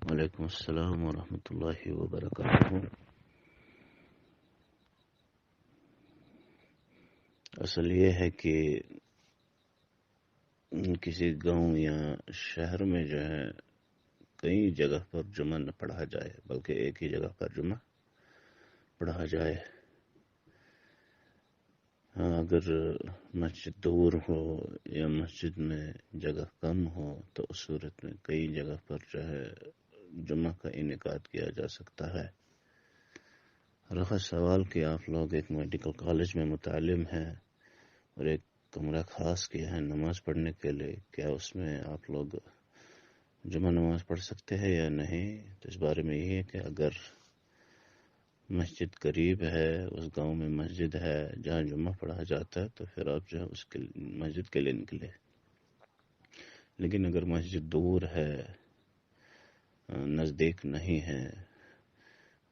وعلیکم السلام ورحمۃ اللہ وبرکاتہ۔ اصل یہ ہے کہ کسی گاؤں یا شہر میں جو ہے کئی جگہ پر جمعہ نہ پڑھا جائے، بلکہ ایک ہی جگہ پر جمعہ پڑھا جائے۔ ہاں، اگر مسجد دور ہو یا مسجد میں جگہ کم ہو تو اس صورت میں کئی جگہ پر جو ہے جمعہ کا انعقاد کیا جا سکتا ہے۔ رہا سوال کہ آپ لوگ ایک میڈیکل کالج میں متعلم ہیں اور ایک کمرہ خاص کیا ہے نماز پڑھنے کے لیے، کیا اس میں آپ لوگ جمعہ نماز پڑھ سکتے ہیں یا نہیں؟ تو اس بارے میں یہ ہے کہ اگر مسجد قریب ہے، اس گاؤں میں مسجد ہے جہاں جمعہ پڑھا جاتا ہے، تو پھر آپ جو ہے اس کے مسجد کے لیے نکلے۔ لیکن اگر مسجد دور ہے، نزدیک نہیں ہے،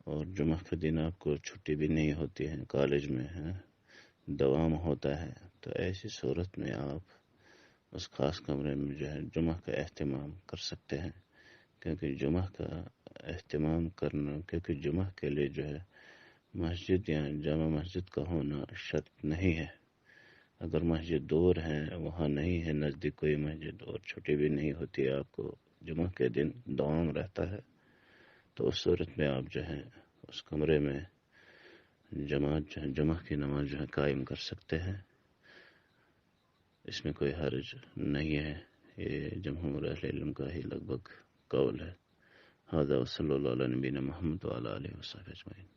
اور جمعہ کے دن آپ کو چھٹی بھی نہیں ہوتی ہے، کالج میں ہے دوام ہوتا ہے، تو ایسی صورت میں آپ اس خاص کمرے میں جو ہے جمعہ کا اہتمام کر سکتے ہیں، کیونکہ جمعہ کے لیے جو ہے مسجد یا جامع مسجد کا ہونا شرط نہیں ہے۔ اگر مسجد دور ہے، وہاں نہیں ہے نزدیک کوئی مسجد اور چھٹی بھی نہیں ہوتی ہے، آپ کو جمعہ کے دن دوام رہتا ہے، تو اس صورت میں آپ جو ہے اس کمرے میں جمعہ کی نماز جو ہے قائم کر سکتے ہیں۔ اس میں کوئی حرج نہیں ہے، یہ جمہور اہل علم کا ہی لگ بھگ قول ہے۔ ھذا وصلی اللہ علی نبینا محمد وعلی آلہ وصحبہ اجمعین۔